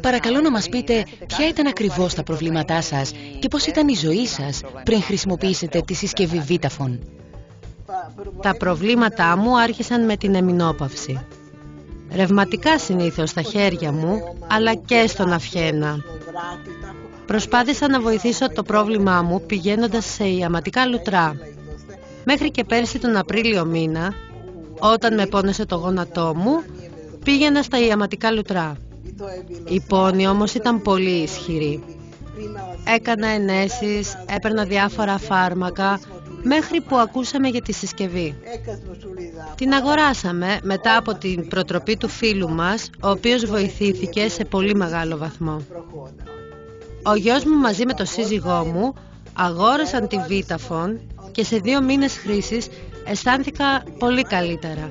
Παρακαλώ να μας πείτε ποια ήταν ακριβώς τα προβλήματά σας και πώς ήταν η ζωή σας πριν χρησιμοποιήσετε τη συσκευή Vitaphone. Τα προβλήματά μου άρχισαν με την εμεινόπαυση. Ρευματικά συνήθως στα χέρια μου, αλλά και στον αυχένα. Προσπάθησα να βοηθήσω το πρόβλημά μου πηγαίνοντας σε ιαματικά λουτρά. Μέχρι και πέρσι τον Απρίλιο μήνα, όταν με πόνεσε το γόνατό μου, πήγαινα στα ιαματικά λουτρά. Η πόνη όμως ήταν πολύ ισχυρή. Έκανα ενέσεις, έπαιρνα διάφορα φάρμακα, μέχρι που ακούσαμε για τη συσκευή. Την αγοράσαμε μετά από την προτροπή του φίλου μας, ο οποίος βοηθήθηκε σε πολύ μεγάλο βαθμό. Ο γιος μου μαζί με το σύζυγό μου αγόρασαν τη Vitaphone και σε 2 μήνες χρήσης αισθάνθηκα πολύ καλύτερα.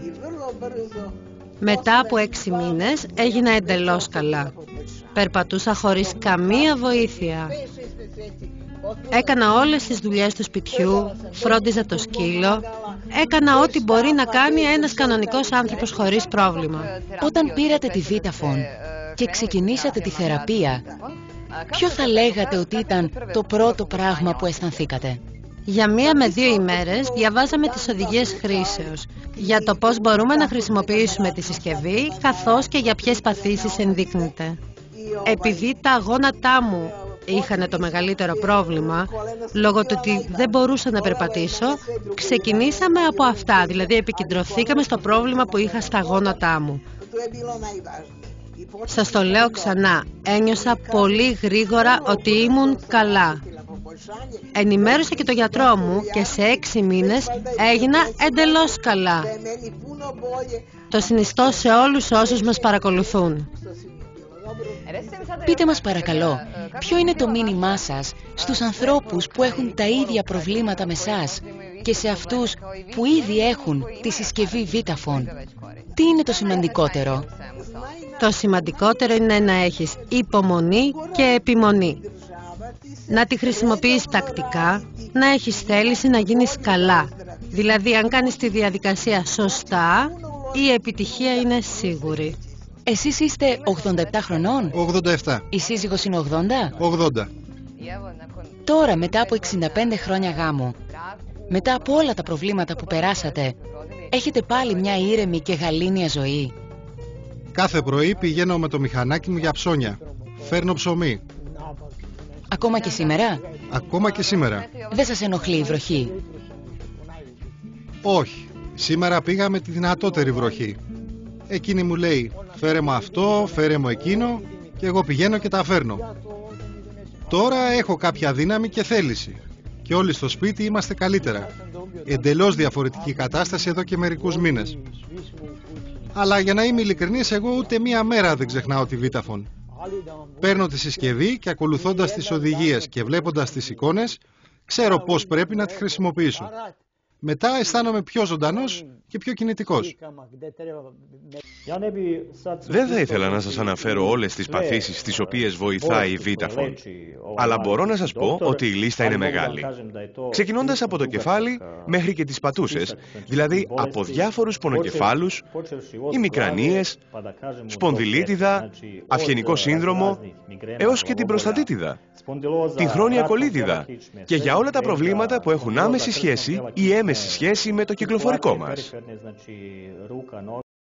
Μετά από 6 μήνες έγινα εντελώς καλά. Περπατούσα χωρίς καμία βοήθεια. Έκανα όλες τις δουλειές του σπιτιού, φρόντιζα το σκύλο, έκανα ό,τι μπορεί να κάνει ένας κανονικός άνθρωπος χωρίς πρόβλημα. Όταν πήρατε τη Vitaphone και ξεκινήσατε τη θεραπεία, ποιο θα λέγατε ότι ήταν το πρώτο πράγμα που αισθανθήκατε? Για 1 με 2 ημέρες διαβάζαμε τις οδηγίες χρήσεως για το πώς μπορούμε να χρησιμοποιήσουμε τη συσκευή, καθώς και για ποιες παθήσεις ενδείκνυται. Επειδή τα γόνατά μου είχαν το μεγαλύτερο πρόβλημα, λόγω του ότι δεν μπορούσα να περπατήσω, ξεκινήσαμε από αυτά, δηλαδή επικεντρωθήκαμε στο πρόβλημα που είχα στα γόνατά μου. Σας το λέω ξανά, ένιωσα πολύ γρήγορα ότι ήμουν καλά. Ενημέρωσα και το γιατρό μου και σε 6 μήνες έγινα εντελώς καλά. Το συνιστώ σε όλους όσους μας παρακολουθούν. Πείτε μας παρακαλώ, ποιο είναι το μήνυμά σας στους ανθρώπους που έχουν τα ίδια προβλήματα με σας και σε αυτούς που ήδη έχουν τη συσκευή Vitaphone? Τι είναι το σημαντικότερο? Το σημαντικότερο είναι να έχεις υπομονή και επιμονή. Να τη χρησιμοποιείς τακτικά, να έχεις θέληση να γίνεις καλά. Δηλαδή, αν κάνεις τη διαδικασία σωστά, η επιτυχία είναι σίγουρη. Εσείς είστε 87 χρονών? 87. Η σύζυγος είναι 80? 80. Τώρα, μετά από 65 χρόνια γάμου, μετά από όλα τα προβλήματα που περάσατε, έχετε πάλι μια ήρεμη και γαλήνια ζωή? Κάθε πρωί πηγαίνω με το μηχανάκι μου για ψώνια. Φέρνω ψωμί. Ακόμα και σήμερα? Ακόμα και σήμερα. Δεν σας ενοχλεί η βροχή? Όχι. Σήμερα πήγα με τη δυνατότερη βροχή. Εκείνη μου λέει, φέρε μου αυτό, φέρε μου εκείνο, και εγώ πηγαίνω και τα φέρνω. Τώρα έχω κάποια δύναμη και θέληση. Και όλοι στο σπίτι είμαστε καλύτερα. Εντελώς διαφορετική κατάσταση εδώ και μερικούς μήνες. Αλλά για να είμαι ειλικρινής, εγώ ούτε 1 μέρα δεν ξεχνάω τη Vitaphone. Παίρνω τη συσκευή και ακολουθώντας τις οδηγίες και βλέποντας τις εικόνες, ξέρω πώς πρέπει να τη χρησιμοποιήσω. Μετά αισθάνομαι πιο ζωντανός και πιο κινητικός. Δεν θα ήθελα να σας αναφέρω όλες τις παθήσεις τις οποίες βοηθάει η Vitaphone, αλλά μπορώ να σας πω ότι η λίστα είναι μεγάλη. Ξεκινώντας από το κεφάλι μέχρι και τις πατούσες, δηλαδή από διάφορους πονοκεφάλους, ημικρανίες, σπονδυλίτιδα, αυχενικό σύνδρομο, έως και την προστατίτιδα, την χρόνια κολίτιδα, και για όλα τα προβλήματα που έχουν άμεση σχέση ή έμεση σχέση με το κυκλοφορικό μας.